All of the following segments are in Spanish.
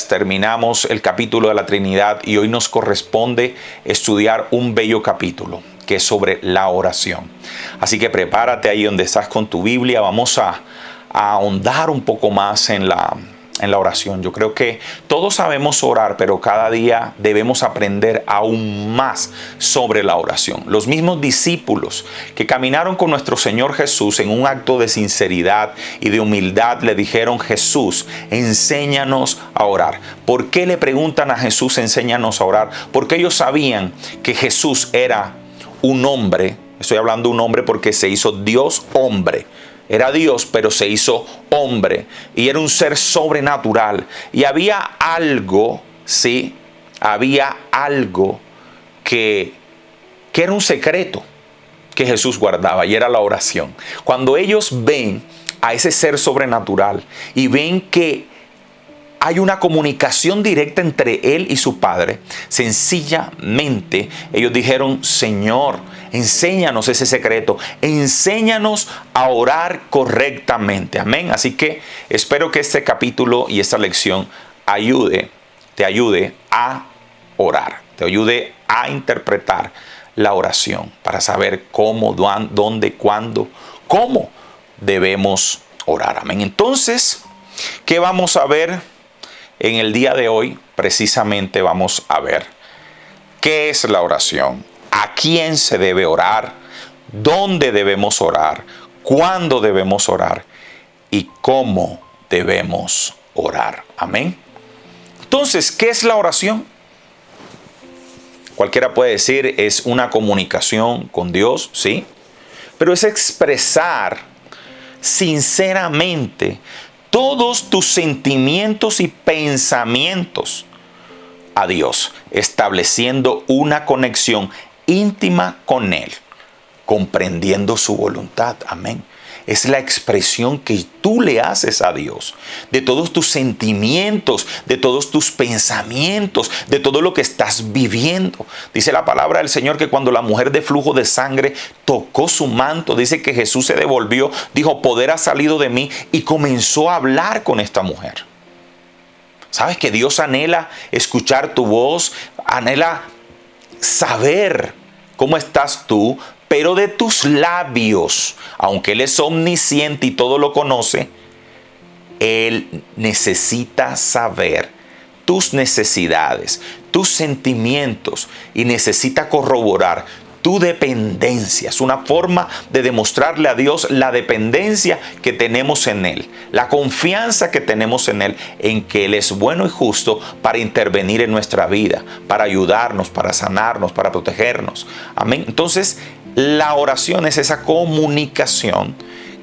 Terminamos el capítulo de la Trinidad y hoy nos corresponde estudiar un bello capítulo que es sobre la oración. Así que prepárate ahí donde estás con tu Biblia. Vamos a ahondar un poco más en la oración. Yo creo que todos sabemos orar, pero cada día debemos aprender aún más sobre la oración. Los mismos discípulos que caminaron con nuestro Señor Jesús en un acto de sinceridad y de humildad le dijeron: Jesús, enséñanos a orar. ¿Por qué le preguntan a Jesús, enséñanos a orar? Porque ellos sabían que Jesús era un hombre. Estoy hablando de un hombre porque se hizo Dios hombre. Era Dios, pero se hizo hombre. Y era un ser sobrenatural. Y había algo, ¿sí? Había algo que era un secreto que Jesús guardaba, y era la oración. Cuando ellos ven a ese ser sobrenatural y ven que hay una comunicación directa entre él y su Padre, sencillamente ellos dijeron: Señor, enséñanos ese secreto, enséñanos a orar correctamente. Amén. Así que espero que este capítulo y esta lección te ayude a orar, te ayude a interpretar la oración para saber cómo, dónde, cuándo, cómo debemos orar. Amén. Entonces, ¿qué vamos a ver en el día de hoy? Precisamente vamos a ver qué es la oración, a quién se debe orar, dónde debemos orar, cuándo debemos orar y cómo debemos orar. Amén. Entonces, ¿qué es la oración? Cualquiera puede decir, es una comunicación con Dios, ¿sí? Pero es expresar sinceramente todos tus sentimientos y pensamientos a Dios, estableciendo una conexión íntima con Él, comprendiendo su voluntad. Amén. Es la expresión que tú le haces a Dios de todos tus sentimientos, de todos tus pensamientos, de todo lo que estás viviendo. Dice la palabra del Señor que cuando la mujer de flujo de sangre tocó su manto, dice que Jesús se devolvió, dijo: poder ha salido de mí, y comenzó a hablar con esta mujer. ¿Sabes que Dios anhela escuchar tu voz? Anhela saber cómo estás tú, pero de tus labios, aunque Él es omnisciente y todo lo conoce, Él necesita saber tus necesidades, tus sentimientos, y necesita corroborar tu dependencia. Es una forma de demostrarle a Dios la dependencia que tenemos en Él, la confianza que tenemos en Él, en que Él es bueno y justo para intervenir en nuestra vida, para ayudarnos, para sanarnos, para protegernos. Amén. Entonces, la oración es esa comunicación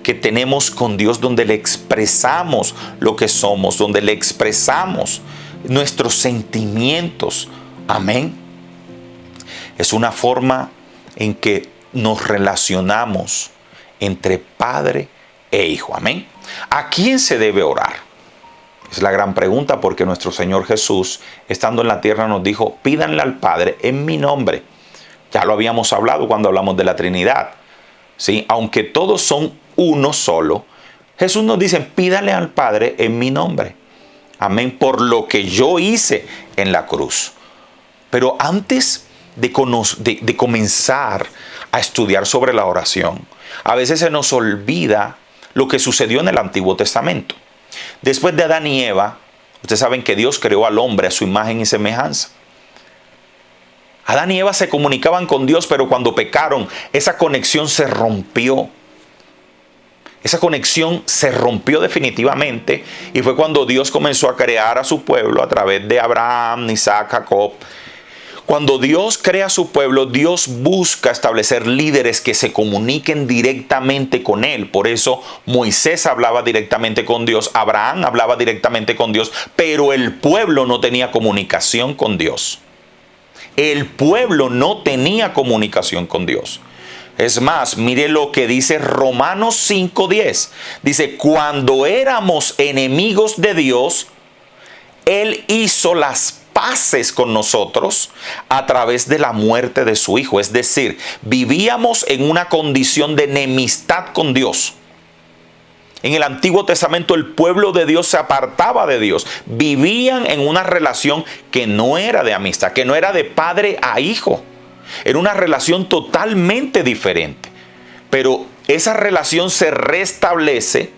que tenemos con Dios, donde le expresamos lo que somos, donde le expresamos nuestros sentimientos. Amén. Es una forma en que nos relacionamos entre Padre e Hijo. Amén. ¿A quién se debe orar? Es la gran pregunta, porque nuestro Señor Jesús, estando en la tierra, nos dijo: pídanle al Padre en mi nombre. Ya lo habíamos hablado cuando hablamos de la Trinidad, ¿sí? Aunque todos son uno solo, Jesús nos dice: pídale al Padre en mi nombre. Amén. Por lo que yo hice en la cruz. Pero antes de comenzar a estudiar sobre la oración, a veces se nos olvida lo que sucedió en el Antiguo Testamento. Después de Adán y Eva, ustedes saben que Dios creó al hombre a su imagen y semejanza. Adán y Eva se comunicaban con Dios, pero cuando pecaron, esa conexión se rompió. Esa conexión se rompió definitivamente, y fue cuando Dios comenzó a crear a su pueblo a través de Abraham, Isaac, Jacob. Cuando Dios crea a su pueblo, Dios busca establecer líderes que se comuniquen directamente con Él. Por eso Moisés hablaba directamente con Dios, Abraham hablaba directamente con Dios, pero el pueblo no tenía comunicación con Dios. El pueblo no tenía comunicación con Dios. Es más, mire lo que dice Romanos 5:10. Dice: cuando éramos enemigos de Dios, Él hizo las paces con nosotros a través de la muerte de su Hijo. Es decir, vivíamos en una condición de enemistad con Dios. En el Antiguo Testamento el pueblo de Dios se apartaba de Dios. Vivían en una relación que no era de amistad, que no era de padre a hijo. Era una relación totalmente diferente. Pero esa relación se restablece,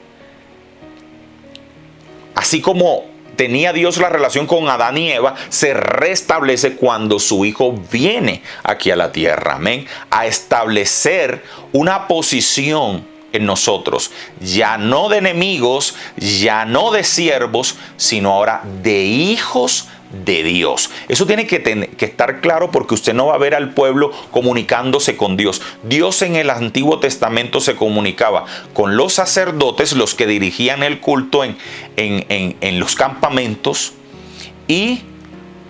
así como tenía Dios la relación con Adán y Eva, se restablece cuando su Hijo viene aquí a la tierra. Amén. A establecer una posición en nosotros, ya no de enemigos, ya no de siervos, sino ahora de hijos de Dios. Eso tiene que estar claro, porque usted no va a ver al pueblo comunicándose con Dios. Dios en el Antiguo Testamento se comunicaba con los sacerdotes, los que dirigían el culto en los campamentos, y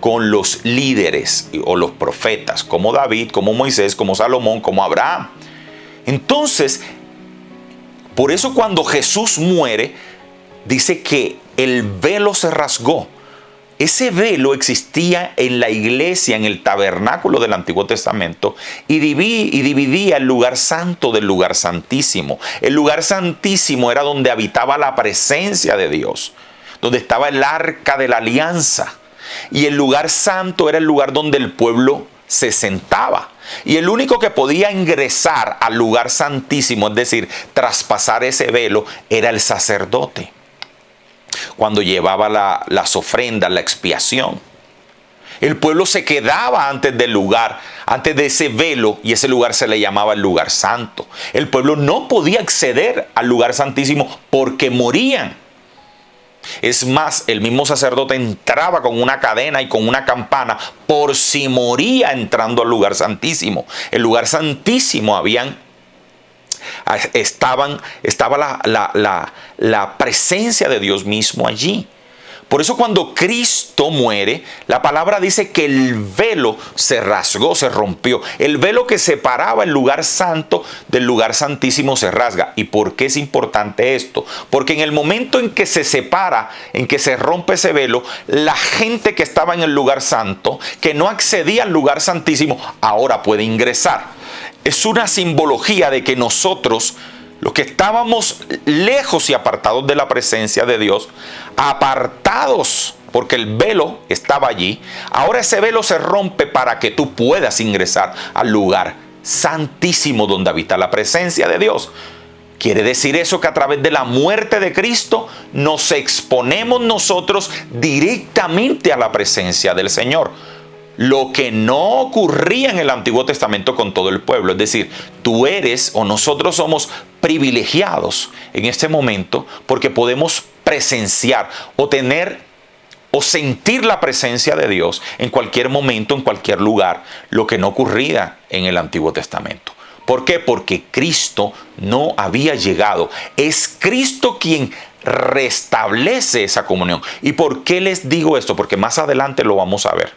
con los líderes o los profetas, como David, como Moisés, como Salomón, como Abraham. Entonces, por eso cuando Jesús muere, dice que el velo se rasgó. Ese velo existía en la iglesia, en el tabernáculo del Antiguo Testamento, y dividía el lugar santo del lugar santísimo. El lugar santísimo era donde habitaba la presencia de Dios, donde estaba el arca de la alianza. Y el lugar santo era el lugar donde el pueblo se sentaba. Y el único que podía ingresar al lugar santísimo, es decir, traspasar ese velo, era el sacerdote, cuando llevaba las ofrendas, la expiación. El pueblo se quedaba antes del lugar, antes de ese velo, y ese lugar se le llamaba el lugar santo. El pueblo no podía acceder al lugar santísimo porque morían. Es más, el mismo sacerdote entraba con una cadena y con una campana por si moría entrando al lugar santísimo. El lugar santísimo estaba la presencia de Dios mismo allí. Por eso cuando Cristo muere, la palabra dice que el velo se rasgó, se rompió. El velo que separaba el lugar santo del lugar santísimo se rasga. ¿Y por qué es importante esto? Porque en el momento en que se separa, en que se rompe ese velo, la gente que estaba en el lugar santo, que no accedía al lugar santísimo, ahora puede ingresar. Es una simbología de que nosotros, los que estábamos lejos y apartados de la presencia de Dios, apartados porque el velo estaba allí, ahora ese velo se rompe para que tú puedas ingresar al lugar santísimo donde habita la presencia de Dios. Quiere decir eso que a través de la muerte de Cristo nos exponemos nosotros directamente a la presencia del Señor. Lo que no ocurría en el Antiguo Testamento con todo el pueblo. Es decir, tú eres o nosotros somos privilegiados en este momento porque podemos presenciar o tener o sentir la presencia de Dios en cualquier momento, en cualquier lugar, lo que no ocurría en el Antiguo Testamento. ¿Por qué? Porque Cristo no había llegado. Es Cristo quien restablece esa comunión. ¿Y por qué les digo esto? Porque más adelante lo vamos a ver.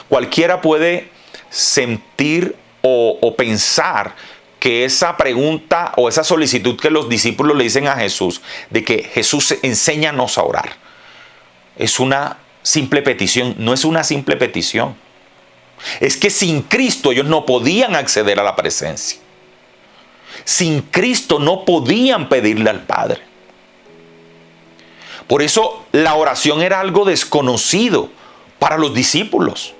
Cualquiera puede sentir o pensar que esa pregunta o esa solicitud que los discípulos le dicen a Jesús, de que Jesús enséñanos a orar, es una simple petición. No es una simple petición. Es que sin Cristo ellos no podían acceder a la presencia. Sin Cristo no podían pedirle al Padre. Por eso la oración era algo desconocido para los discípulos.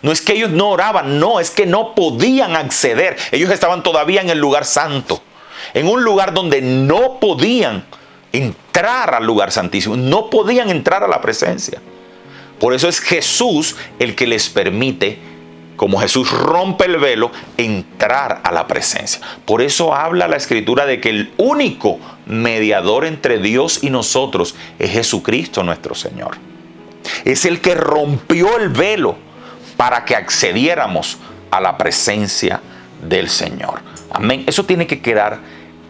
No es que ellos no oraban, no, es que no podían acceder. Ellos estaban todavía en el lugar santo, en un lugar donde no podían entrar al lugar santísimo, no podían entrar a la presencia. Por eso es Jesús el que les permite, como Jesús rompe el velo, entrar a la presencia. Por eso habla la Escritura de que el único mediador entre Dios y nosotros es Jesucristo nuestro Señor. Es el que rompió el velo para que accediéramos a la presencia del Señor. Amén. Eso tiene que quedar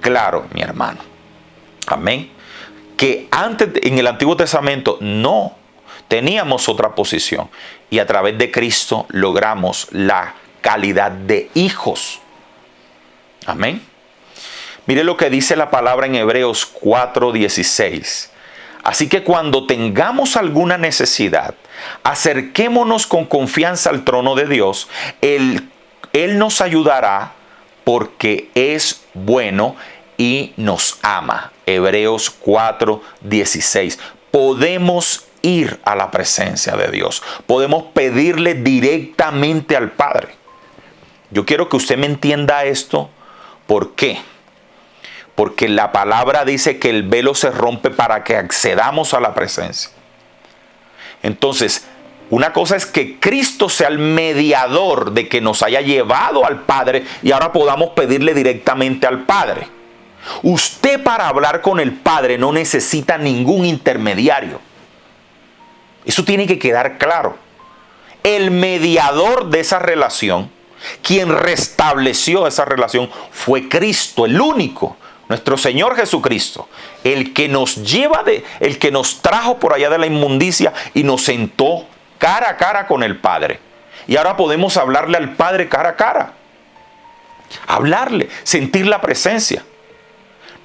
claro, mi hermano. Amén. Que antes, en el Antiguo Testamento, no teníamos otra posición. Y a través de Cristo logramos la calidad de hijos. Amén. Mire lo que dice la palabra en Hebreos 4:16. Así que cuando tengamos alguna necesidad, acerquémonos con confianza al trono de Dios. Él nos ayudará porque es bueno y nos ama. Hebreos 4:16. Podemos ir a la presencia de Dios. Podemos pedirle directamente al Padre. Yo quiero que usted me entienda esto. ¿Por qué? Porque la palabra dice que el velo se rompe para que accedamos a la presencia. Entonces, una cosa es que Cristo sea el mediador de que nos haya llevado al Padre y ahora podamos pedirle directamente al Padre. Usted, para hablar con el Padre, no necesita ningún intermediario. Eso tiene que quedar claro. El mediador de esa relación, quien restableció esa relación, fue Cristo, el único, nuestro Señor Jesucristo, el que nos el que nos trajo por allá de la inmundicia y nos sentó cara a cara con el Padre. Y ahora podemos hablarle al Padre cara a cara. Hablarle, sentir la presencia.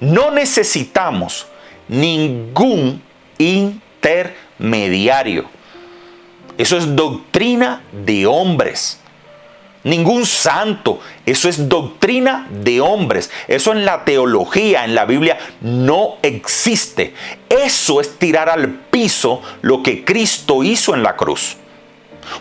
No necesitamos ningún intermediario. Eso es doctrina de hombres. Ningún santo. Eso es doctrina de hombres. Eso en la teología, en la Biblia, no existe. Eso es tirar al piso lo que Cristo hizo en la cruz.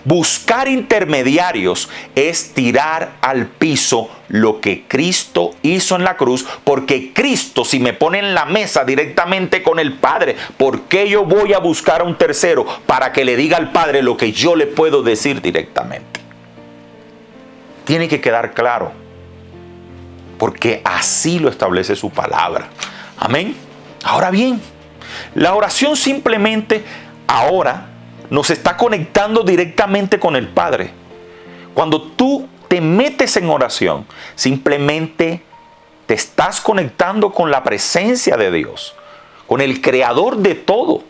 Buscar intermediarios es tirar al piso lo que Cristo hizo en la cruz, porque Cristo, si me pone en la mesa directamente con el Padre, ¿por qué yo voy a buscar a un tercero para que le diga al Padre lo que yo le puedo decir directamente? Tiene que quedar claro, porque así lo establece su palabra. Amén. Ahora bien, la oración simplemente ahora nos está conectando directamente con el Padre. Cuando tú te metes en oración, simplemente te estás conectando con la presencia de Dios, con el creador de todo,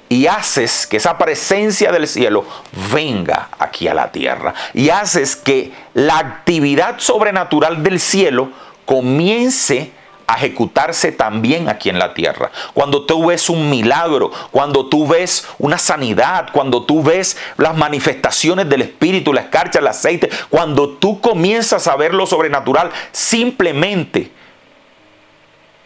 y haces que esa presencia del cielo venga aquí a la tierra. Y haces que la actividad sobrenatural del cielo comience a ejecutarse también aquí en la tierra. Cuando tú ves un milagro, cuando tú ves una sanidad, cuando tú ves las manifestaciones del Espíritu, la escarcha, el aceite, cuando tú comienzas a ver lo sobrenatural, simplemente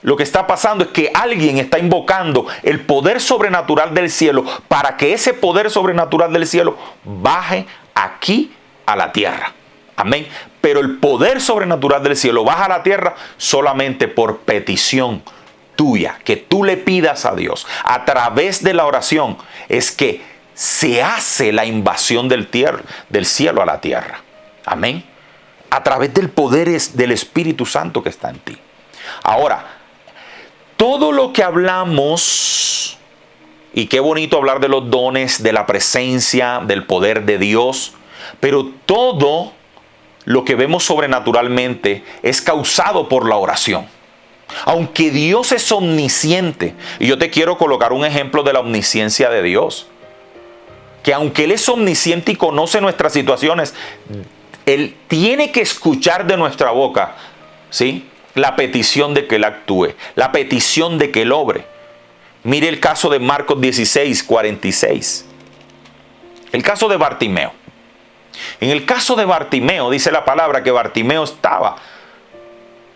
lo que está pasando es que alguien está invocando el poder sobrenatural del cielo para que ese poder sobrenatural del cielo baje aquí a la tierra. Amén. Pero el poder sobrenatural del cielo baja a la tierra solamente por petición tuya, que tú le pidas a Dios. A través de la oración es que se hace la invasión del cielo a la tierra. Amén. A través del poder del Espíritu Santo que está en ti. Ahora, todo lo que hablamos, y qué bonito hablar de los dones, de la presencia, del poder de Dios, pero todo lo que vemos sobrenaturalmente es causado por la oración. Aunque Dios es omnisciente, y yo te quiero colocar un ejemplo de la omnisciencia de Dios, que aunque Él es omnisciente y conoce nuestras situaciones, Él tiene que escuchar de nuestra boca, ¿sí?, la petición de que Él actúe, la petición de que Él obre. Mire el caso de Marcos 16:46. El caso de Bartimeo. En el caso de Bartimeo, dice la palabra que Bartimeo estaba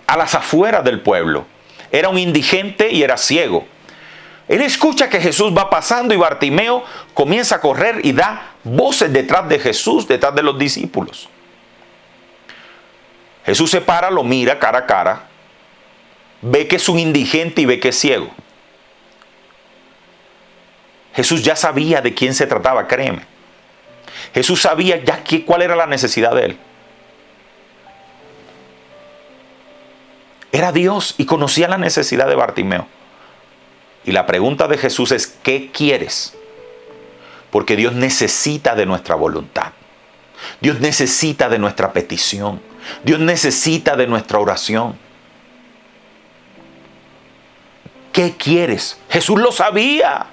a las afueras del pueblo. Era un indigente y era ciego. Él escucha que Jesús va pasando y Bartimeo comienza a correr y da voces detrás de Jesús, detrás de los discípulos. Jesús se para, lo mira cara a cara, ve que es un indigente y ve que es ciego. Jesús ya sabía de quién se trataba, créeme. Jesús sabía ya cuál era la necesidad de él. Era Dios y conocía la necesidad de Bartimeo. Y la pregunta de Jesús es, ¿qué quieres? Porque Dios necesita de nuestra voluntad. Dios necesita de nuestra petición. Dios necesita de nuestra oración. ¿Qué quieres? Jesús lo sabía.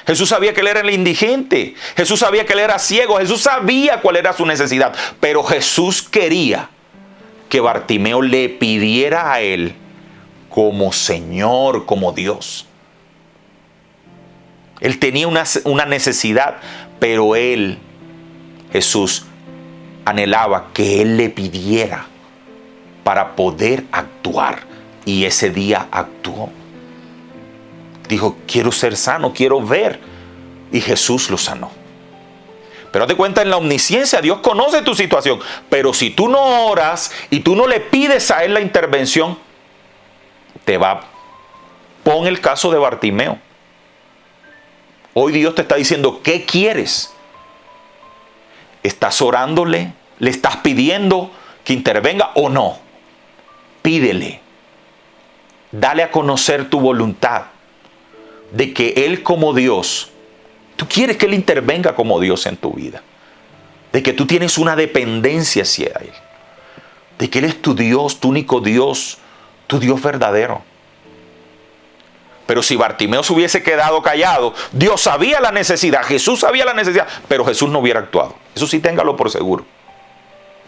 Jesús sabía que él era el indigente. Jesús sabía que él era ciego. Jesús sabía cuál era su necesidad. Pero Jesús quería que Bartimeo le pidiera a él como Señor, como Dios. Él tenía una necesidad, pero Jesús, anhelaba que él le pidiera para poder actuar. Y ese día actuó. Dijo, quiero ser sano, quiero ver. Y Jesús lo sanó. Pero date cuenta, en la omnisciencia Dios conoce tu situación. Pero si tú no oras y tú no le pides a Él la intervención, pon el caso de Bartimeo. Hoy Dios te está diciendo, ¿qué quieres? ¿Estás orándole? ¿Le estás pidiendo que intervenga o no? Pídele. Dale a conocer tu voluntad de que Él como Dios, tú quieres que Él intervenga como Dios en tu vida. De que tú tienes una dependencia hacia Él. De que Él es tu Dios, tu único Dios, tu Dios verdadero. Pero si Bartimeo se hubiese quedado callado, Dios sabía la necesidad, Jesús sabía la necesidad, pero Jesús no hubiera actuado. Eso sí, téngalo por seguro.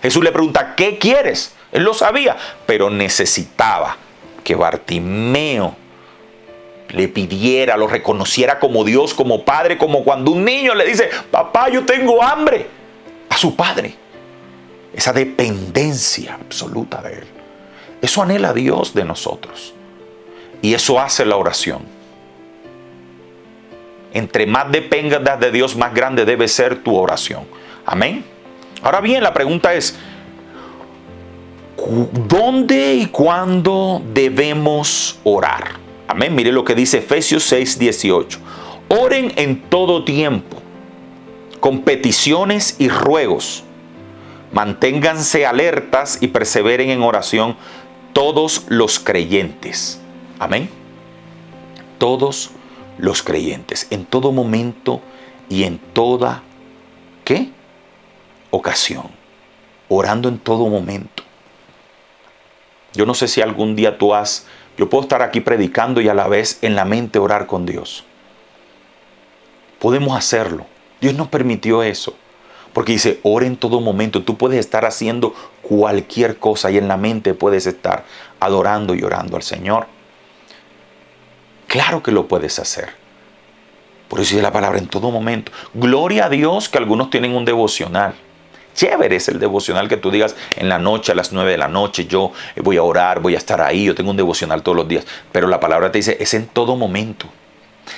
Jesús le pregunta, ¿qué quieres? Él lo sabía, pero necesitaba que Bartimeo le pidiera, lo reconociera como Dios, como Padre, como cuando un niño le dice, papá, yo tengo hambre, a su padre. Esa dependencia absoluta de Él. Eso anhela Dios de nosotros. Y eso hace la oración. Entre más dependas de Dios, más grande debe ser tu oración. Amén. Ahora bien, la pregunta es, ¿dónde y cuándo debemos orar? Amén. Mire lo que dice Efesios 6:18. Oren en todo tiempo, con peticiones y ruegos. Manténganse alertas y perseveren en oración todos los creyentes. Amén. Todos los creyentes, en todo momento y en toda, ¿qué? Ocasión. Orando en todo momento. Yo no sé si algún día yo puedo estar aquí predicando y a la vez en la mente orar con Dios. Podemos hacerlo. Dios nos permitió eso. Porque dice, ora en todo momento. Tú puedes estar haciendo cualquier cosa y en la mente puedes estar adorando y orando al Señor. Claro que lo puedes hacer. Por eso dice la palabra en todo momento. Gloria a Dios que algunos tienen un devocional. Chévere es el devocional que tú digas en la noche, a las 9 de la noche, yo voy a orar, voy a estar ahí, yo tengo un devocional todos los días. Pero la palabra te dice, es en todo momento,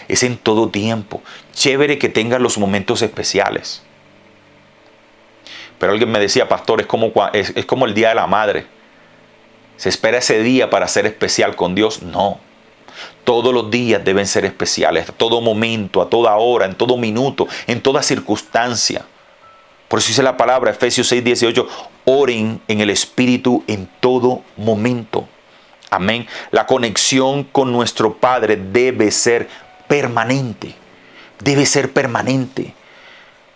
es en todo tiempo. Chévere que tengas los momentos especiales. Pero alguien me decía, pastor, es como el Día de la Madre. ¿Se espera ese día para ser especial con Dios? No. Todos los días deben ser especiales, a todo momento, a toda hora, en todo minuto, en toda circunstancia. Por eso dice la palabra, Efesios 6:18, oren en el Espíritu en todo momento. Amén. La conexión con nuestro Padre debe ser permanente. Debe ser permanente.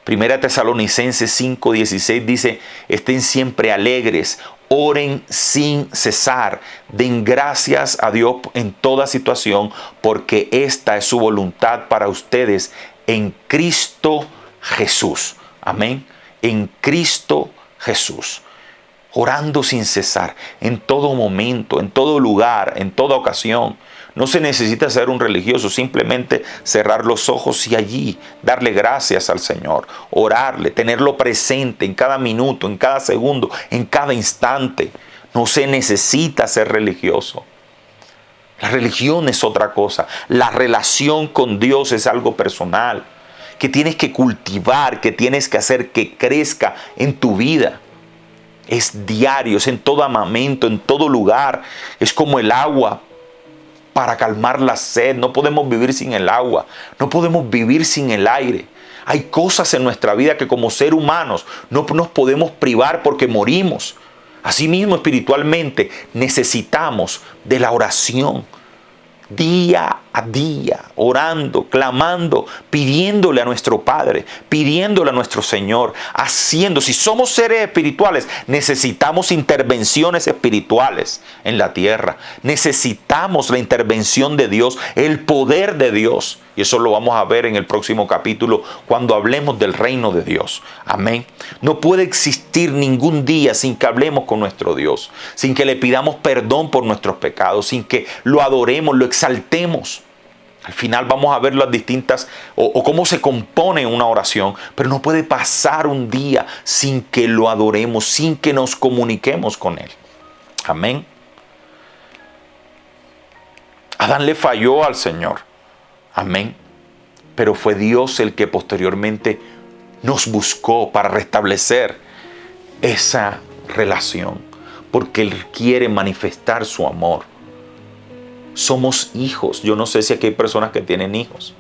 Primera Tesalonicenses 5:16 dice, estén siempre alegres, oren sin cesar, den gracias a Dios en toda situación, porque esta es su voluntad para ustedes en Cristo Jesús. Amén. En Cristo Jesús. Orando sin cesar, en todo momento, en todo lugar, en toda ocasión. No se necesita ser un religioso, simplemente cerrar los ojos y allí darle gracias al Señor, orarle, tenerlo presente en cada minuto, en cada segundo, en cada instante. No se necesita ser religioso. La religión es otra cosa. La relación con Dios es algo personal, que tienes que cultivar, que tienes que hacer que crezca en tu vida. Es diario, es en todo momento, en todo lugar. Es como el agua para calmar la sed. No podemos vivir sin el agua. No podemos vivir sin el aire. Hay cosas en nuestra vida que como seres humanos no nos podemos privar porque morimos. Asimismo, espiritualmente, necesitamos de la oración. Día a día, orando, clamando, pidiéndole a nuestro Padre, pidiéndole a nuestro Señor, haciendo. Si somos seres espirituales, necesitamos intervenciones espirituales en la tierra. Necesitamos la intervención de Dios, el poder de Dios. Y eso lo vamos a ver en el próximo capítulo cuando hablemos del reino de Dios. Amén. No puede existir ningún día sin que hablemos con nuestro Dios, sin que le pidamos perdón por nuestros pecados, sin que lo adoremos, lo exaltemos. Al final vamos a ver las distintas o cómo se compone una oración, pero no puede pasar un día sin que lo adoremos, sin que nos comuniquemos con Él. Amén. Adán le falló al Señor. Amén. Pero fue Dios el que posteriormente nos buscó para restablecer esa relación, porque Él quiere manifestar su amor. Somos hijos. Yo no sé si aquí hay personas que tienen hijos.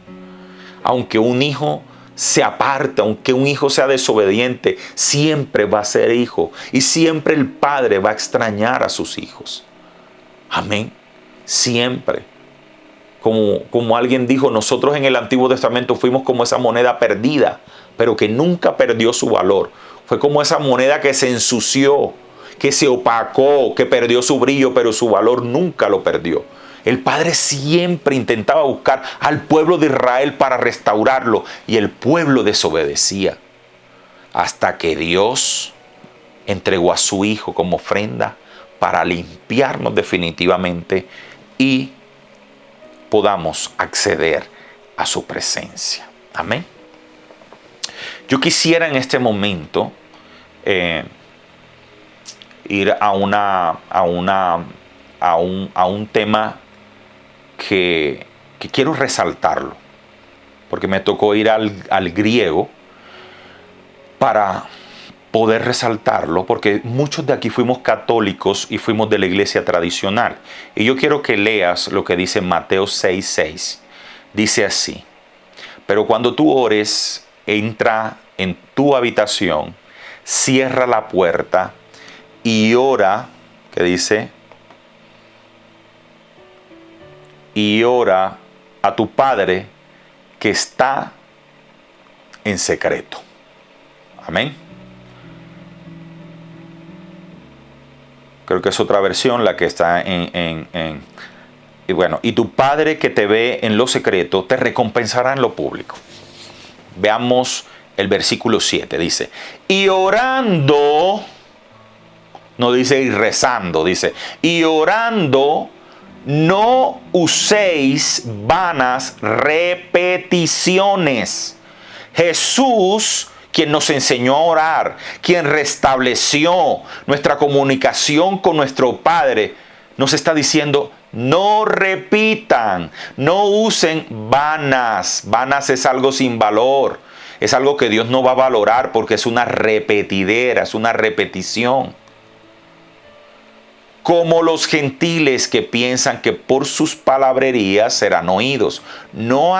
Aunque un hijo se aparta, aunque un hijo sea desobediente, siempre va a ser hijo. Y siempre el padre va a extrañar a sus hijos. Amén. Siempre. Como alguien dijo, nosotros en el Antiguo Testamento fuimos como esa moneda perdida, pero que nunca perdió su valor. Fue como esa moneda que se ensució, que se opacó, que perdió su brillo, pero su valor nunca lo perdió. El Padre siempre intentaba buscar al pueblo de Israel para restaurarlo y el pueblo desobedecía. Hasta que Dios entregó a su Hijo como ofrenda para limpiarnos definitivamente y podamos acceder a su presencia. Amén. Yo quisiera en este momento ir a un tema que quiero resaltarlo, porque me tocó ir al griego para poder resaltarlo, porque muchos de aquí fuimos católicos y fuimos de la iglesia tradicional. Y yo quiero que leas lo que dice Mateo 6:6. Dice así: pero cuando tú ores, entra en tu habitación, cierra la puerta y ora, ¿qué dice? Y ora a tu Padre que está en secreto. Amén. Creo que es otra versión la que está y bueno, y tu Padre que te ve en lo secreto te recompensará en lo público. Veamos el versículo 7. Dice, y orando, no dice y rezando, dice, y orando, no uséis vanas repeticiones. Jesús, quien nos enseñó a orar, quien restableció nuestra comunicación con nuestro Padre, nos está diciendo, no repitan, no usen vanas. Vanas es algo sin valor, es algo que Dios no va a valorar porque es una repetidera, es una repetición. Como los gentiles que piensan que por sus palabrerías serán oídos. No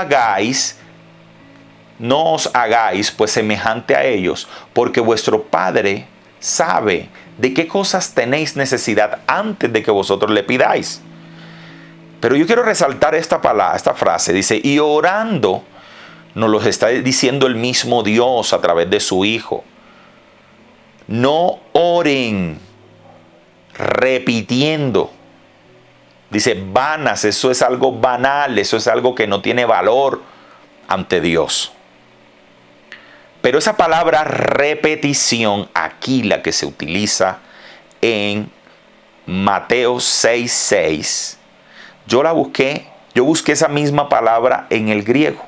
os hagáis pues semejante a ellos, porque vuestro Padre sabe de qué cosas tenéis necesidad antes de que vosotros le pidáis. Pero yo quiero resaltar esta frase, dice, y orando, nos lo está diciendo el mismo Dios a través de su Hijo. No oren repitiendo. Dice vanas, eso es algo banal, eso es algo que no tiene valor ante Dios. Pero esa palabra repetición, aquí la que se utiliza en Mateo 6:6, yo busqué esa misma palabra en el griego.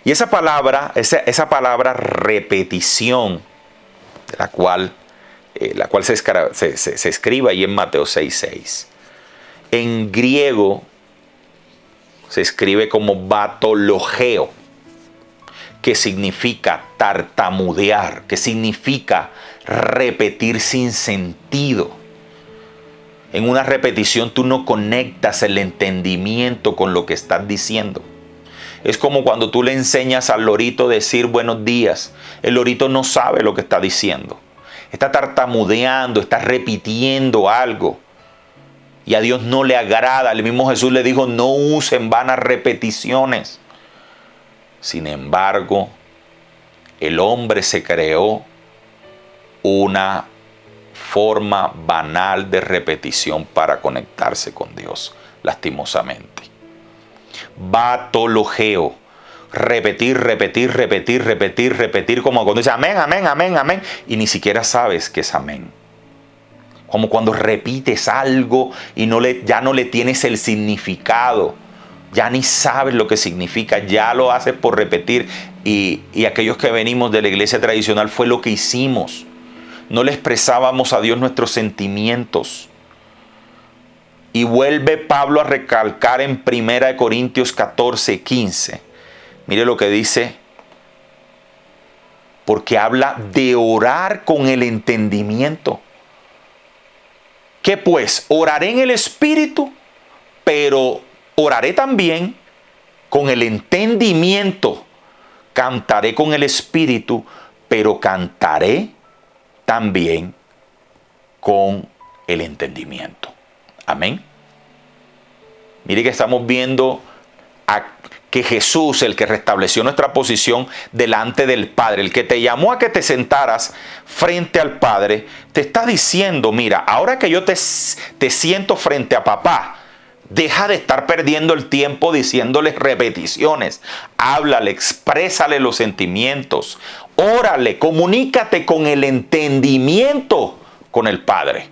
Y esa palabra repetición, la cual se escribe ahí en Mateo 6:6, en griego se escribe como batologeo, que significa tartamudear, que significa repetir sin sentido. En una repetición tú no conectas el entendimiento con lo que estás diciendo. Es como cuando tú le enseñas al lorito a decir buenos días. El lorito no sabe lo que está diciendo. Está tartamudeando, está repitiendo algo. Y a Dios no le agrada. El mismo Jesús le dijo, no usen vanas repeticiones. Sin embargo, el hombre se creó una forma banal de repetición para conectarse con Dios, lastimosamente. Batologeo. Repetir, como cuando dice amén, amén, amén, amén, y ni siquiera sabes que es amén. Como cuando repites algo y ya no le tienes el significado. Ya ni sabes lo que significa, ya lo haces por repetir. Y aquellos que venimos de la iglesia tradicional fue lo que hicimos. No le expresábamos a Dios nuestros sentimientos. Y vuelve Pablo a recalcar en 1 Corintios 14, 15. Mire lo que dice. Porque habla de orar con el entendimiento. ¿Qué pues? Oraré en el Espíritu, pero oraré también con el entendimiento. Cantaré con el Espíritu, pero cantaré también con el entendimiento. Amén. Mire que estamos viendo que Jesús, el que restableció nuestra posición delante del Padre, el que te llamó a que te sentaras frente al Padre, te está diciendo, mira, ahora que yo te siento frente a papá, deja de estar perdiendo el tiempo diciéndole repeticiones. Háblale, exprésale los sentimientos. Órale, comunícate con el entendimiento con el Padre.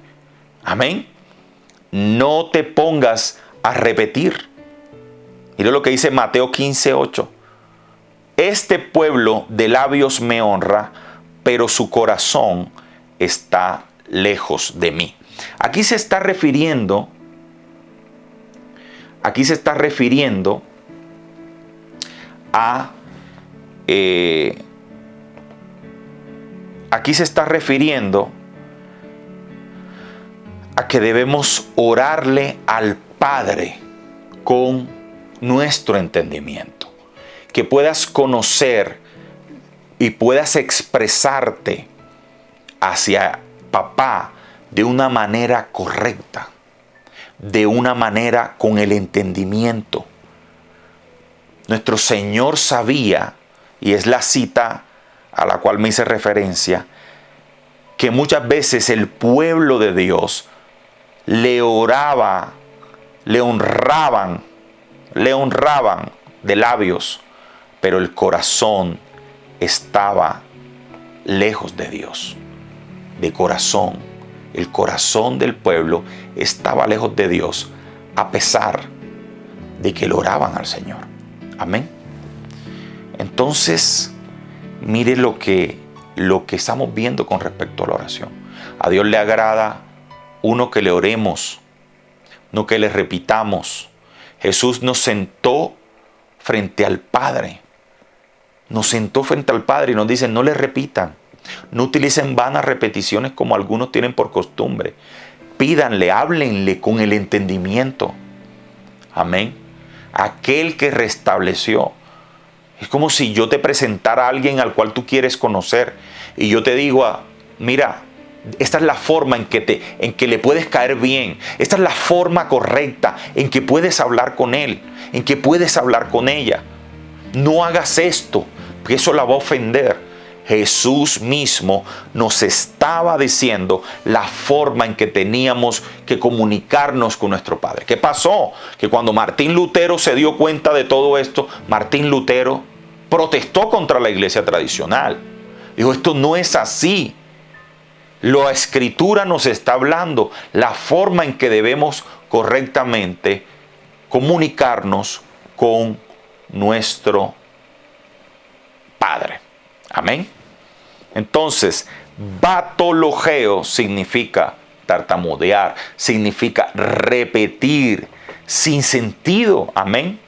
Amén. No te pongas a repetir. Mire lo que dice Mateo 15:8. Este pueblo de labios me honra, pero su corazón está lejos de mí. Aquí se está refiriendo a que debemos orarle al Padre con nuestro entendimiento, que puedas conocer y puedas expresarte hacia papá de una manera correcta, de una manera con el entendimiento. Nuestro Señor sabía, y es la cita a la cual me hice referencia, que muchas veces el pueblo de Dios le oraba, le honraban de labios, pero el corazón estaba lejos de Dios. De corazón, el corazón del pueblo estaba lejos de Dios, a pesar de que lo oraban al Señor. Amén. Entonces, mire lo que estamos viendo con respecto a la oración. A Dios le agrada uno que le oremos, no que le repitamos. Jesús nos sentó frente al Padre. Nos sentó frente al Padre y nos dice, no le repitan. No utilicen vanas repeticiones como algunos tienen por costumbre. Pídanle, háblenle con el entendimiento. Amén. Aquel que restableció. Es como si yo te presentara a alguien al cual tú quieres conocer y yo te digo, mira, esta es la forma en que le puedes caer bien. Esta es la forma correcta en que puedes hablar con él, en que puedes hablar con ella. No hagas esto, porque eso la va a ofender. Jesús mismo nos estaba diciendo la forma en que teníamos que comunicarnos con nuestro Padre. ¿Qué pasó? Que cuando Martín Lutero se dio cuenta de todo esto, Martín Lutero protestó contra la iglesia tradicional. Dijo, esto no es así. La Escritura nos está hablando la forma en que debemos correctamente comunicarnos con nuestro Padre. Amén. Entonces, batologeo significa tartamudear, significa repetir sin sentido. Amén.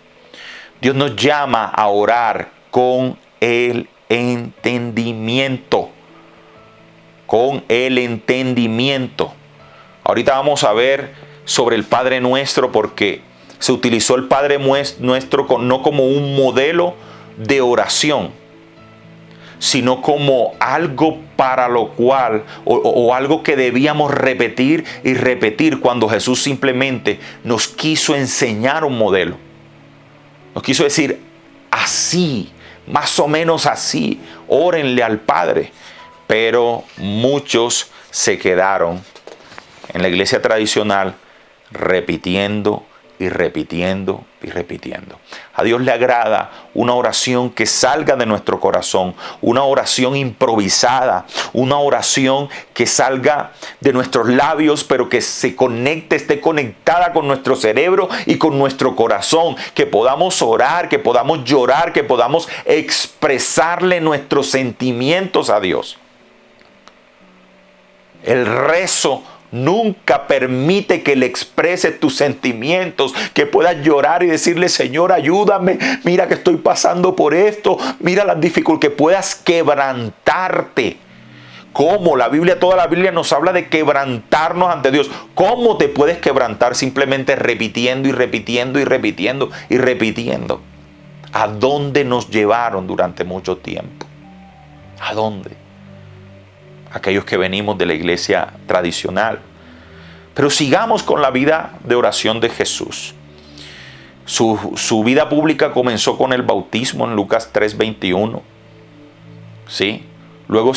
Dios nos llama a orar con el entendimiento. Con el entendimiento. Ahorita vamos a ver sobre el Padre Nuestro porque se utilizó el Padre Nuestro no como un modelo de oración, sino como algo para lo cual, o algo que debíamos repetir y repetir cuando Jesús simplemente nos quiso enseñar un modelo. Nos quiso decir, así, más o menos así, órenle al Padre. Pero muchos se quedaron en la iglesia tradicional repitiendo y repitiendo y repitiendo. A Dios le agrada una oración que salga de nuestro corazón, una oración improvisada, una oración que salga de nuestros labios, pero que se conecte, esté conectada con nuestro cerebro y con nuestro corazón, que podamos orar, que podamos llorar, que podamos expresarle nuestros sentimientos a Dios. El rezo nunca permite que le expreses tus sentimientos, que puedas llorar y decirle: Señor, ayúdame, mira que estoy pasando por esto, mira las dificultades, que puedas quebrantarte. ¿Cómo? Toda la Biblia nos habla de quebrantarnos ante Dios. ¿Cómo te puedes quebrantar? Simplemente repitiendo y repitiendo y repitiendo y repitiendo. ¿A dónde nos llevaron durante mucho tiempo? ¿A dónde? Aquellos que venimos de la iglesia tradicional. Pero sigamos con la vida de oración de Jesús. Su vida pública comenzó con el bautismo en Lucas 3:21. ¿Sí? Luego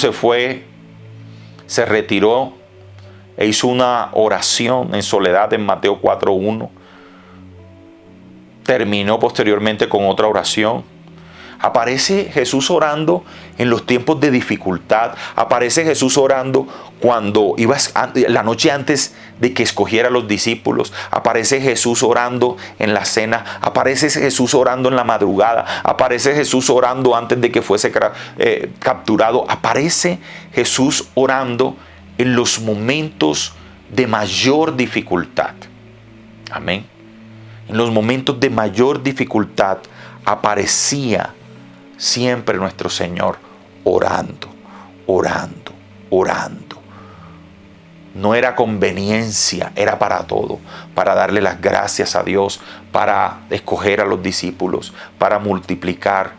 se retiró e hizo una oración en soledad en Mateo 4:1. Terminó posteriormente con otra oración. Aparece Jesús orando en los tiempos de dificultad. Aparece Jesús orando cuando la noche antes de que escogiera a los discípulos. Aparece Jesús orando en la cena. Aparece Jesús orando en la madrugada. Aparece Jesús orando antes de que fuese capturado. Aparece Jesús orando en los momentos de mayor dificultad. Amén. En los momentos de mayor dificultad aparecía siempre nuestro Señor orando, orando, orando. No era conveniencia, era para todo, para darle las gracias a Dios, para escoger a los discípulos, para multiplicar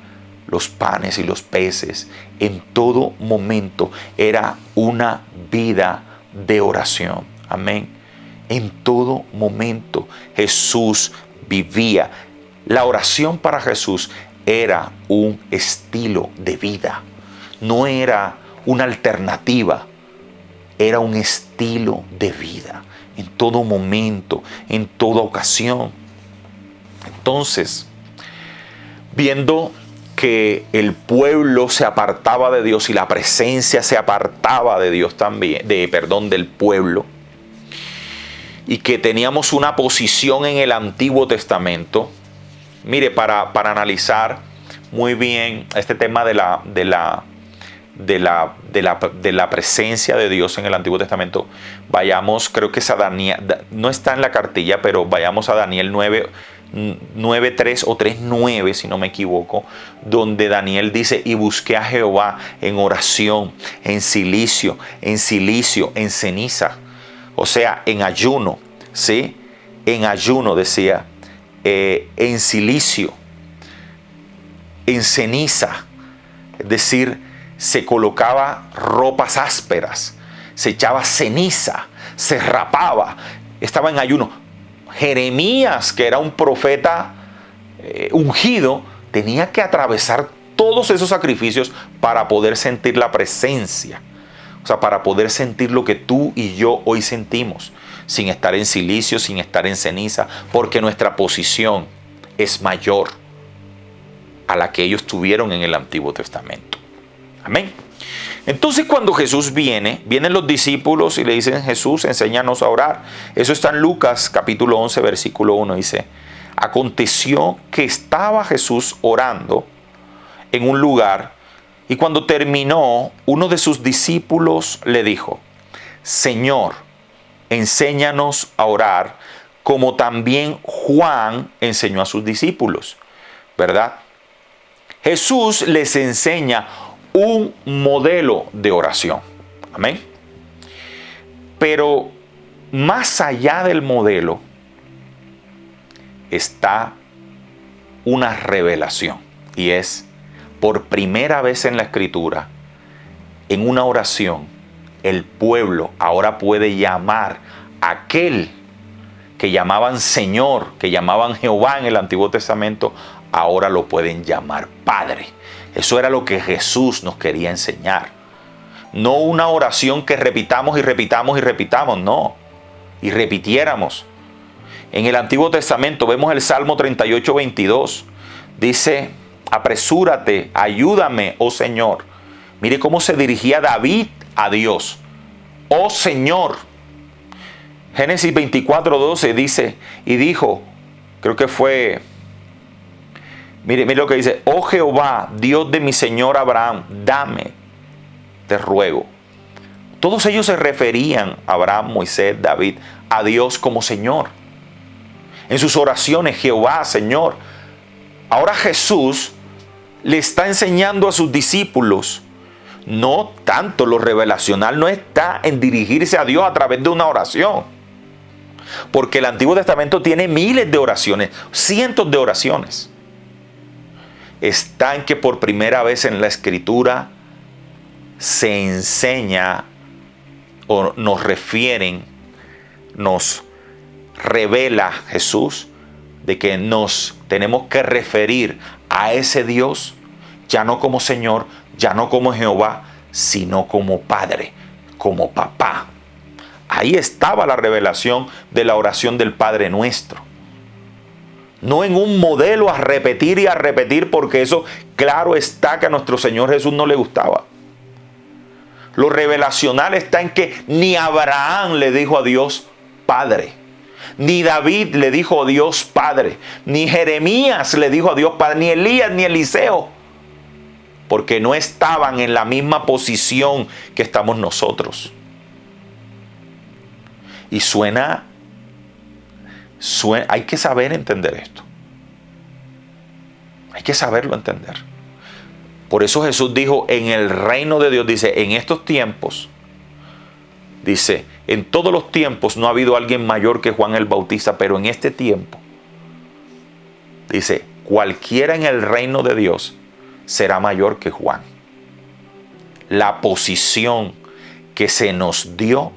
los panes y los peces. En todo momento era una vida de oración. Amén. En todo momento Jesús vivía. La oración para Jesús era un estilo de vida, no era una alternativa, era un estilo de vida, en todo momento, en toda ocasión. Entonces, viendo que el pueblo se apartaba de Dios y la presencia se apartaba de Dios también, del pueblo, y que teníamos una posición en el Antiguo Testamento. Mire, para analizar muy bien este tema de la presencia de Dios en el Antiguo Testamento, vayamos, creo que es a Daniel, no está en la cartilla, pero vayamos a Daniel 9:3 o 3:9, si no me equivoco, donde Daniel dice: y busqué a Jehová en oración, en silicio, en ceniza, o sea, en ayuno, ¿sí? En ayuno decía. En silicio, en ceniza, es decir, se colocaba ropas ásperas, se echaba ceniza, se rapaba, estaba en ayuno. Jeremías, que era un profeta ungido, tenía que atravesar todos esos sacrificios para poder sentir la presencia, o sea, para poder sentir lo que tú y yo hoy sentimos, sin estar en silicio, sin estar en ceniza, porque nuestra posición es mayor a la que ellos tuvieron en el Antiguo Testamento. Amén. Entonces, cuando Jesús vienen los discípulos y le dicen: Jesús, enséñanos a orar. Eso está en Lucas capítulo 11, versículo 1, dice: aconteció que estaba Jesús orando en un lugar, y cuando terminó, uno de sus discípulos le dijo: Señor, enséñanos a orar, como también Juan enseñó a sus discípulos, ¿verdad? Jesús les enseña un modelo de oración. Amén. Pero más allá del modelo está una revelación, y es: por primera vez en la Escritura, en una oración, el pueblo ahora puede llamar a aquel que llamaban Señor, que llamaban Jehová en el Antiguo Testamento, ahora lo pueden llamar Padre. Eso era lo que Jesús nos quería enseñar. No una oración que repitamos y repitamos y repitamos, no. Y repitiéramos. En el Antiguo Testamento vemos el Salmo 38, 22. Dice, apresúrate, ayúdame, oh Señor. Mire cómo se dirigía David a Dios. Oh Señor. Génesis 24, 12 dice, y dijo, creo que fue, mire lo que dice, oh Jehová, Dios de mi Señor Abraham, dame, te ruego. Todos ellos se referían, Abraham, Moisés, David, a Dios como Señor. En sus oraciones, Jehová, Señor. Ahora Jesús le está enseñando a sus discípulos. No tanto lo revelacional no está en dirigirse a Dios a través de una oración. Porque el Antiguo Testamento tiene miles de oraciones, cientos de oraciones. Está en que por primera vez en la Escritura se enseña o nos revela Jesús de que nos tenemos que referir a ese Dios ya no como Señor, ya no como Jehová, sino como Padre, como Papá. Ahí estaba la revelación de la oración del Padre Nuestro. No en un modelo a repetir y a repetir, porque eso claro está que a nuestro Señor Jesús no le gustaba. Lo revelacional está en que ni Abraham le dijo a Dios Padre, ni David le dijo a Dios Padre, ni Jeremías le dijo a Dios Padre, ni Elías ni Eliseo, porque no estaban en la misma posición que estamos nosotros. Y suena, hay que saber entender esto. Hay que saberlo entender. Por eso Jesús dijo, en el reino de Dios, dice, en estos tiempos, dice, en todos los tiempos no ha habido alguien mayor que Juan el Bautista, pero en este tiempo, dice, cualquiera en el reino de Dios será mayor que Juan. La posición que se nos dio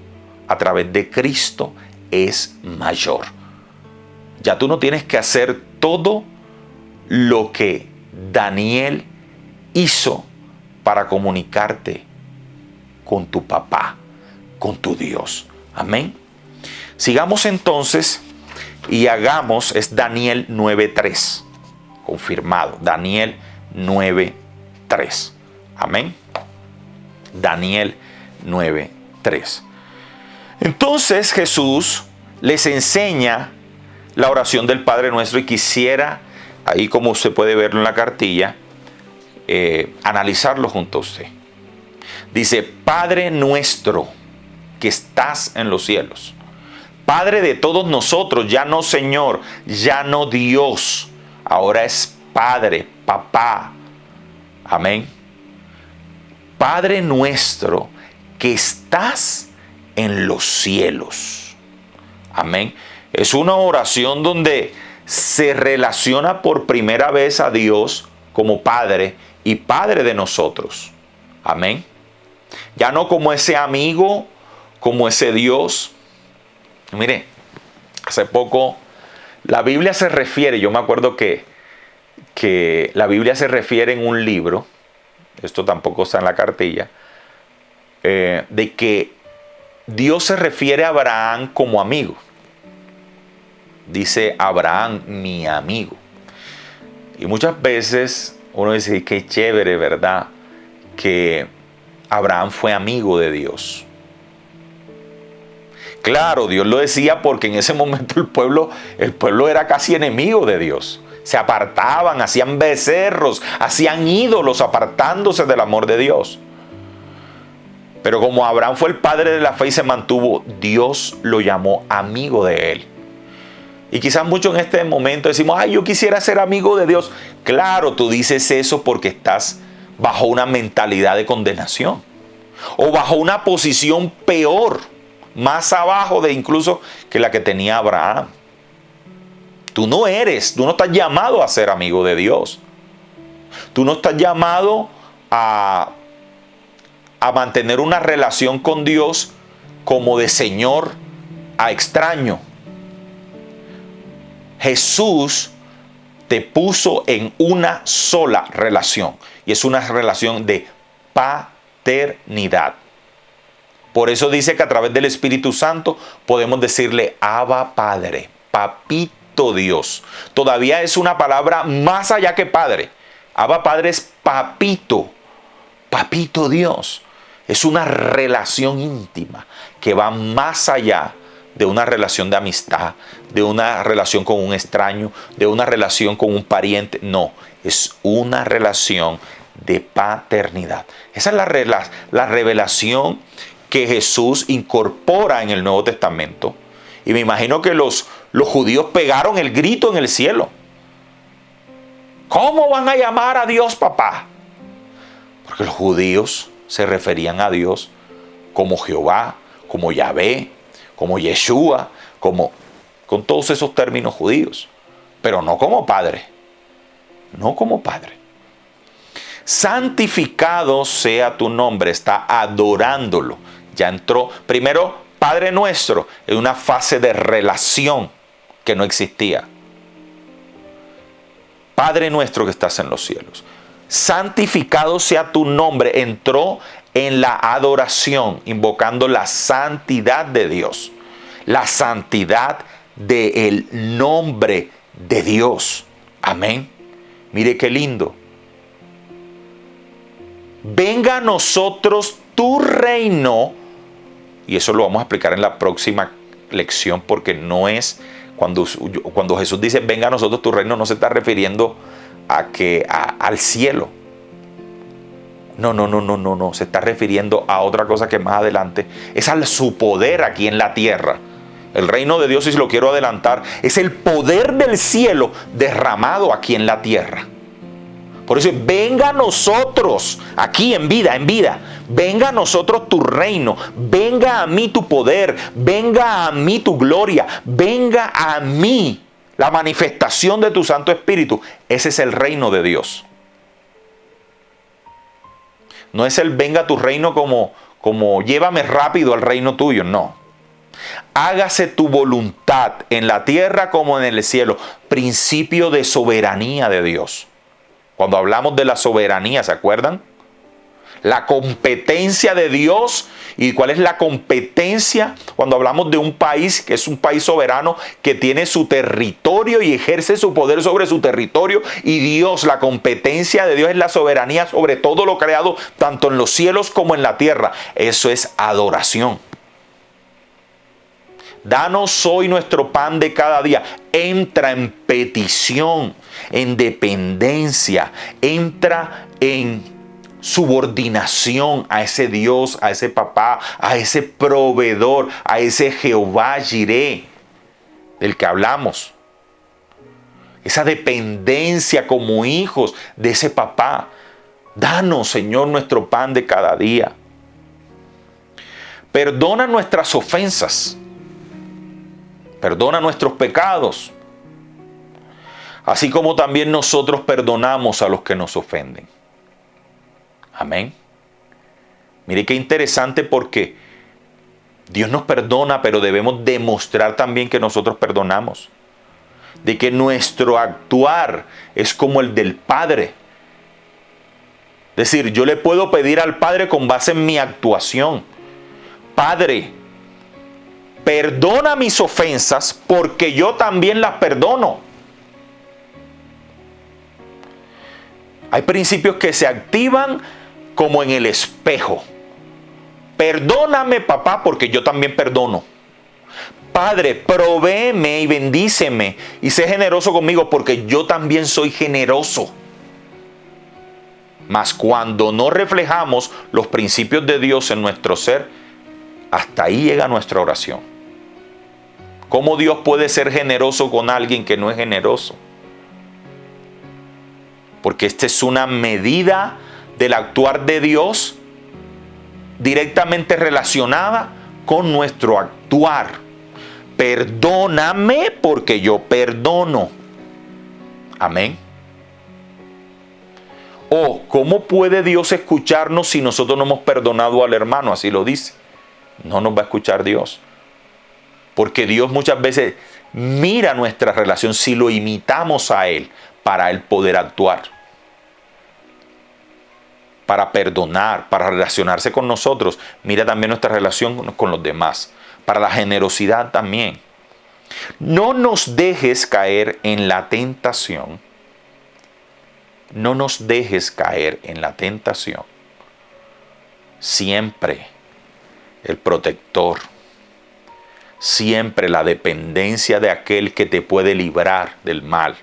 a través de Cristo es mayor. Ya tú no tienes que hacer todo lo que Daniel hizo para comunicarte con tu papá, con tu Dios. Amén. Sigamos entonces y hagamos, es Daniel 9:3. Confirmado, Daniel 9:3. Amén. Daniel 9:3. Entonces Jesús les enseña la oración del Padre Nuestro y quisiera, ahí como usted puede verlo en la cartilla, analizarlo junto a usted. Dice, Padre nuestro que estás en los cielos. Padre de todos nosotros, ya no Señor, ya no Dios. Ahora es Padre, Papá. Amén. Padre nuestro que estás en los cielos. Amén. Es una oración donde se relaciona por primera vez a Dios como Padre y Padre de nosotros. Amén. Ya no como ese amigo, como ese Dios. Mire, hace poco la Biblia se refiere, yo me acuerdo que la Biblia se refiere en un libro, esto tampoco está en la cartilla, de que Dios se refiere a Abraham como amigo. Dice Abraham, mi amigo. Y muchas veces uno dice, qué chévere, ¿verdad? Que Abraham fue amigo de Dios. Claro, Dios lo decía porque en ese momento el pueblo era casi enemigo de Dios. Se apartaban, hacían becerros, hacían ídolos apartándose del amor de Dios. Pero como Abraham fue el padre de la fe y se mantuvo, Dios lo llamó amigo de él. Y quizás muchos en este momento decimos, ay, yo quisiera ser amigo de Dios. Claro, tú dices eso porque estás bajo una mentalidad de condenación. O bajo una posición peor, más abajo de incluso que la que tenía Abraham. Tú no estás llamado a ser amigo de Dios. Tú no estás llamado a mantener una relación con Dios como de Señor a extraño. Jesús te puso en una sola relación y es una relación de paternidad. Por eso dice que a través del Espíritu Santo podemos decirle Abba Padre. papito Dios. Todavía es una palabra más allá que padre. Abba Padre es papito, papito Dios. Es una relación íntima que va más allá de una relación de amistad, de una relación con un extraño, de una relación con un pariente. No, es una relación de paternidad. Esa es la revelación que Jesús incorpora en el Nuevo Testamento. Y me imagino que los judíos pegaron el grito en el cielo. ¿Cómo van a llamar a Dios papá? Porque los judíos se referían a Dios como Jehová, como Yahvé, como Yeshua, con todos esos términos judíos. Pero no como padre. No como padre. Santificado sea tu nombre. Está adorándolo. Ya entró, primero, Padre nuestro, en una fase de relación que no existía. Padre nuestro que estás en los cielos. Santificado sea tu nombre. Entró en la adoración, invocando la santidad de Dios. La santidad del nombre de Dios. Amén. Mire qué lindo. Venga a nosotros tu reino. Y eso lo vamos a explicar en la próxima lección, porque no es cuando Jesús dice venga a nosotros tu reino, no se está refiriendo al cielo. No, se está refiriendo a otra cosa que más adelante es a su poder aquí en la tierra. El reino de Dios, si lo quiero adelantar, es el poder del cielo derramado aquí en la tierra. Por eso, venga a nosotros, aquí en vida, venga a nosotros tu reino, venga a mí tu poder, venga a mí tu gloria, venga a mí la manifestación de tu Santo Espíritu. Ese es el reino de Dios. No es el venga a tu reino como llévame rápido al reino tuyo, no. Hágase tu voluntad en la tierra como en el cielo. Principio de soberanía de Dios. Cuando hablamos de la soberanía, ¿se acuerdan? La competencia de Dios. ¿Y cuál es la competencia? Cuando hablamos de un país que es un país soberano, que tiene su territorio y ejerce su poder sobre su territorio. Y Dios, la competencia de Dios es la soberanía sobre todo lo creado, tanto en los cielos como en la tierra. Eso es adoración. Danos hoy nuestro pan de cada día. Entra en petición, en dependencia, entra en subordinación a ese Dios, a ese papá, a ese proveedor, a ese Jehová Jireh del que hablamos. Esa dependencia como hijos de ese papá. Danos, Señor, nuestro pan de cada día. Perdona nuestras ofensas. Perdona nuestros pecados, así como también nosotros perdonamos a los que nos ofenden. Amén. Mire qué interesante, porque Dios nos perdona, pero debemos demostrar también que nosotros perdonamos. De que actuar es como el del Padre. Es decir, yo le puedo pedir al Padre con base en mi actuación. Padre, perdona mis ofensas porque yo también las perdono. Hay principios que se activan como en el espejo. Perdóname, papá, porque yo también perdono. Padre, provéeme y bendíceme y sé generoso conmigo porque yo también soy generoso. Mas cuando no reflejamos los principios de Dios en nuestro ser, hasta ahí llega nuestra oración. ¿Cómo Dios puede ser generoso con alguien que no es generoso? Porque esta es una medida del actuar de Dios directamente relacionada con nuestro actuar. Perdóname porque yo perdono. Amén. O, ¿cómo puede Dios escucharnos si nosotros no hemos perdonado al hermano? Así lo dice. No nos va a escuchar Dios. Porque Dios muchas veces mira nuestra relación si lo imitamos a Él, para Él poder actuar, para perdonar, para relacionarse con nosotros. Mira también nuestra relación con los demás, para la generosidad también. No nos dejes caer en la tentación. No nos dejes caer en la tentación. Siempre el protector. Siempre la dependencia de aquel que te puede librar del mal.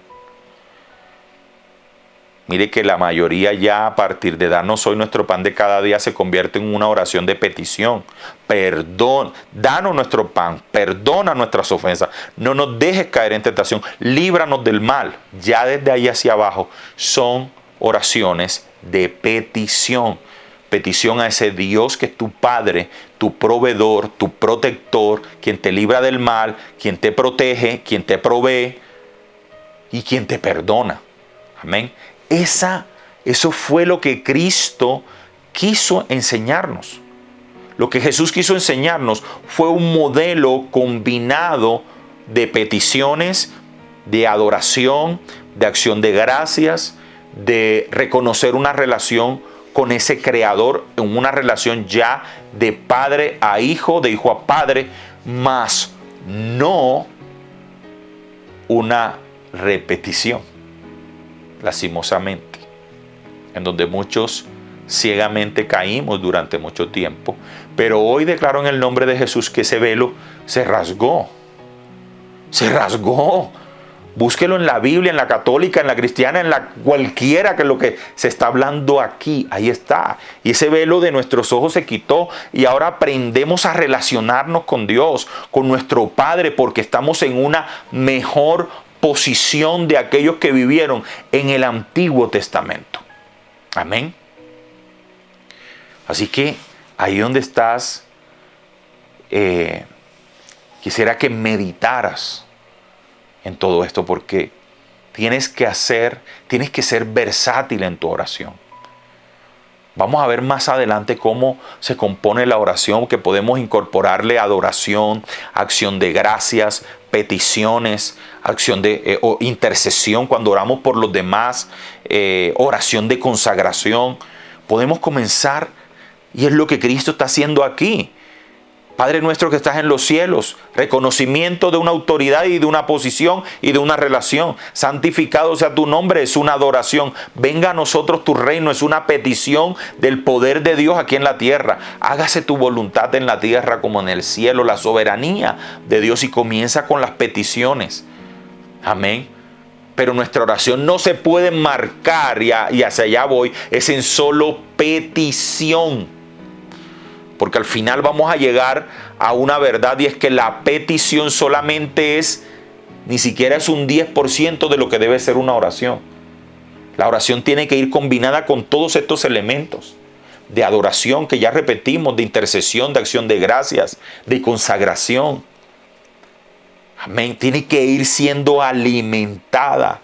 Mire que la mayoría ya a partir de danos hoy nuestro pan de cada día se convierte en una oración de petición. Perdón, danos nuestro pan, perdona nuestras ofensas, no nos dejes caer en tentación, líbranos del mal. Ya desde ahí hacia abajo son oraciones de petición. Petición a ese Dios que es tu Padre, tu proveedor, tu protector, quien te libra del mal, quien te protege, quien te provee y quien te perdona. Amén. Eso fue lo que Cristo quiso enseñarnos. Lo que Jesús quiso enseñarnos fue un modelo combinado de peticiones, de adoración, de acción de gracias, de reconocer una relación con ese Creador, en una relación ya de padre a hijo, de hijo a padre, más no una repetición, lastimosamente, en donde muchos ciegamente caímos durante mucho tiempo. Pero hoy declaro en el nombre de Jesús que ese velo se rasgó. Se rasgó. Búsquelo en la Biblia, en la católica, en la cristiana, en la cualquiera, que es lo que se está hablando aquí. Ahí está. Y ese velo de nuestros ojos se quitó y ahora aprendemos a relacionarnos con Dios, con nuestro Padre, porque estamos en una mejor posición de aquellos que vivieron en el Antiguo Testamento. Amén. Así que ahí donde estás, quisiera que meditaras en todo esto, porque tienes que ser versátil en tu oración. Vamos a ver más adelante cómo se compone la oración, que podemos incorporarle adoración, acción de gracias, peticiones, acción de intercesión cuando oramos por los demás, oración de consagración. Podemos comenzar, y es lo que Cristo está haciendo aquí. Padre nuestro que estás en los cielos, reconocimiento de una autoridad y de una posición y de una relación. Santificado sea tu nombre, es una adoración. Venga a nosotros tu reino, es una petición del poder de Dios aquí en la tierra. Hágase tu voluntad en la tierra como en el cielo, la soberanía de Dios, y comienza con las peticiones. Amén. Pero nuestra oración no se puede marcar, y hacia allá voy, es en solo petición. Porque al final vamos a llegar a una verdad, y es que la petición solamente ni siquiera es un 10% de lo que debe ser una oración. La oración tiene que ir combinada con todos estos elementos de adoración que ya repetimos, de intercesión, de acción de gracias, de consagración. Amén. Tiene que ir siendo alimentada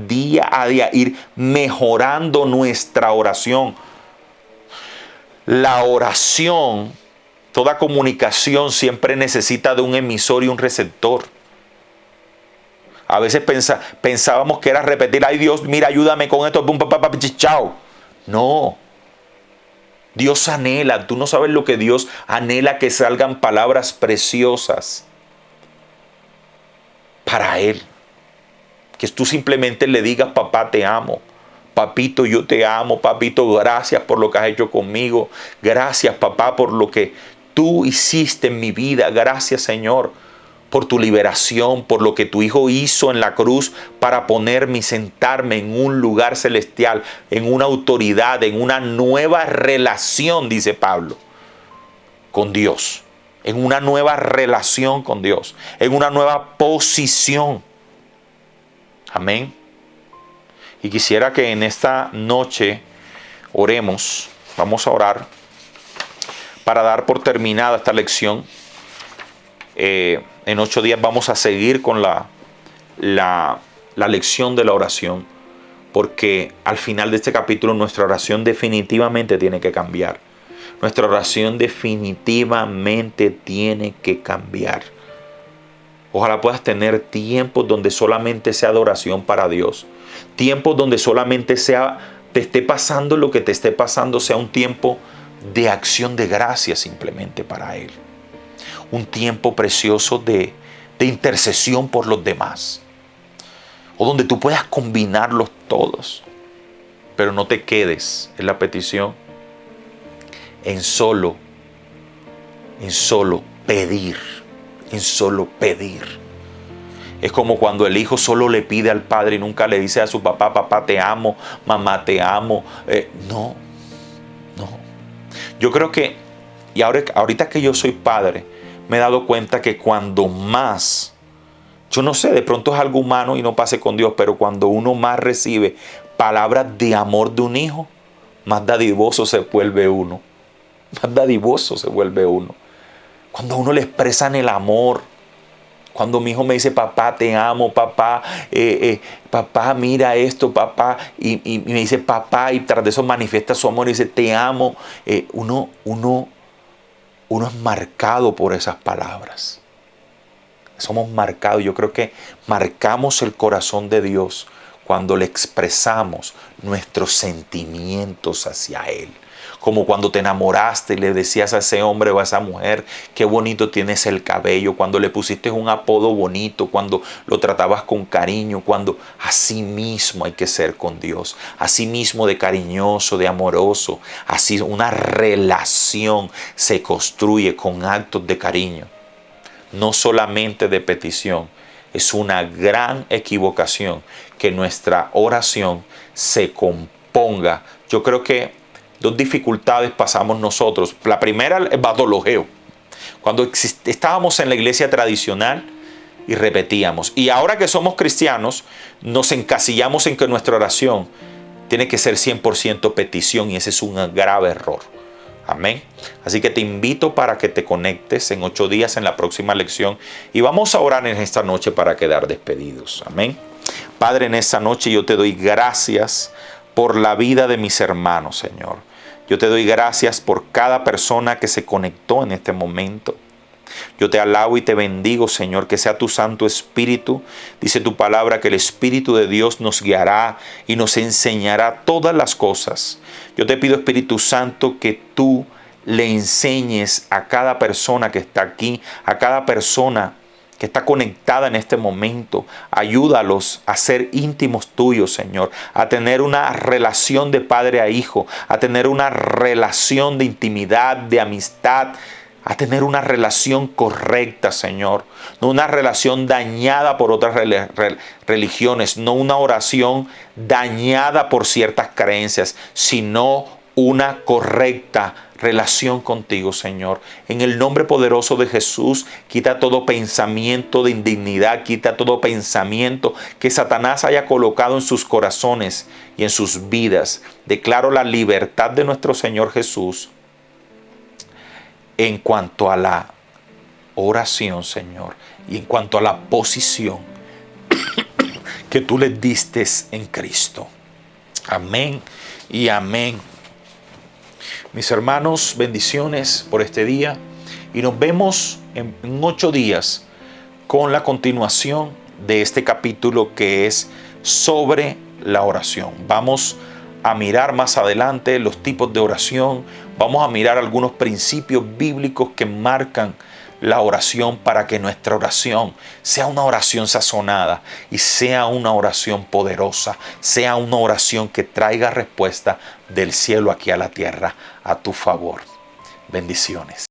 día a día, ir mejorando nuestra oración. La oración, toda comunicación siempre necesita de un emisor y un receptor. A veces pensábamos que era repetir, ay Dios, mira, ayúdame con esto, pum, papá, chao. No. Dios anhela, tú no sabes lo que Dios anhela, que salgan palabras preciosas para Él. Que tú simplemente le digas, papá, te amo. Papito, yo te amo. Papito, gracias por lo que has hecho conmigo. Gracias, papá, por lo que tú hiciste en mi vida. Gracias, Señor, por tu liberación, por lo que tu Hijo hizo en la cruz para ponerme y sentarme en un lugar celestial, en una autoridad, en una nueva relación, dice Pablo, con Dios. En una nueva relación con Dios. En una nueva posición. Amén. Y quisiera que en esta noche oremos. Vamos a orar para dar por terminada esta lección. En 8 días vamos a seguir con la lección de la oración, porque al final de este capítulo nuestra oración definitivamente tiene que cambiar. Nuestra oración definitivamente tiene que cambiar. Ojalá puedas tener tiempos donde solamente sea adoración para Dios. Tiempos donde solamente te esté pasando lo que te esté pasando, sea un tiempo de acción de gracias simplemente para Él. un tiempo precioso de intercesión por los demás. O donde tú puedas combinarlos todos. Pero no te quedes en la petición en solo pedir. En solo pedir. Es como cuando el hijo solo le pide al padre y nunca le dice a su papá, papá te amo, mamá te amo. No. Yo creo que, y ahorita que yo soy padre, me he dado cuenta que cuando más, yo no sé, de pronto es algo humano y no pase con Dios, pero cuando uno más recibe palabras de amor de un hijo, más dadivoso se vuelve uno. Más dadivoso se vuelve uno. Cuando a uno le expresan el amor, cuando mi hijo me dice, papá, te amo, papá, papá, mira esto, papá, y me dice, papá, y tras de eso manifiesta su amor y dice, te amo, uno es marcado por esas palabras. Somos marcados. Yo creo que marcamos el corazón de Dios cuando le expresamos nuestros sentimientos hacia Él. Como cuando te enamoraste y le decías a ese hombre o a esa mujer, qué bonito tienes el cabello, cuando le pusiste un apodo bonito, cuando lo tratabas con cariño, cuando así mismo hay que ser con Dios, así mismo de cariñoso, de amoroso, así una relación se construye con actos de cariño, no solamente de petición. Es una gran equivocación que nuestra oración se componga. Yo creo que dos dificultades pasamos nosotros. La primera, el batologeo. Cuando estábamos en la iglesia tradicional y repetíamos. Y ahora que somos cristianos, nos encasillamos en que nuestra oración tiene que ser 100% petición y ese es un grave error. Amén. Así que te invito para que te conectes en 8 días en la próxima lección y vamos a orar en esta noche para quedar despedidos. Amén. Padre, en esta noche yo te doy gracias por la vida de mis hermanos, Señor. Yo te doy gracias por cada persona que se conectó en este momento. Yo te alabo y te bendigo, Señor, que sea tu Santo Espíritu. Dice tu palabra que el Espíritu de Dios nos guiará y nos enseñará todas las cosas. Yo te pido, Espíritu Santo, que tú le enseñes a cada persona que está aquí, a cada persona que está conectada en este momento. Ayúdalos a ser íntimos tuyos, Señor, a tener una relación de padre a hijo, a tener una relación de intimidad, de amistad, a tener una relación correcta, Señor. No una relación dañada por otras religiones, no una oración dañada por ciertas creencias, sino una correcta relación contigo, Señor. En el nombre poderoso de Jesús, quita todo pensamiento de indignidad, quita todo pensamiento que Satanás haya colocado en sus corazones y en sus vidas. Declaro la libertad de nuestro Señor Jesús en cuanto a la oración, Señor, y en cuanto a la posición que tú le diste en Cristo. Amén y amén. Mis hermanos, bendiciones por este día y nos vemos en 8 días con la continuación de este capítulo que es sobre la oración. Vamos a mirar más adelante los tipos de oración, vamos a mirar algunos principios bíblicos que marcan la oración para que nuestra oración sea una oración sazonada y sea una oración poderosa, sea una oración que traiga respuesta del cielo aquí a la tierra a tu favor. Bendiciones.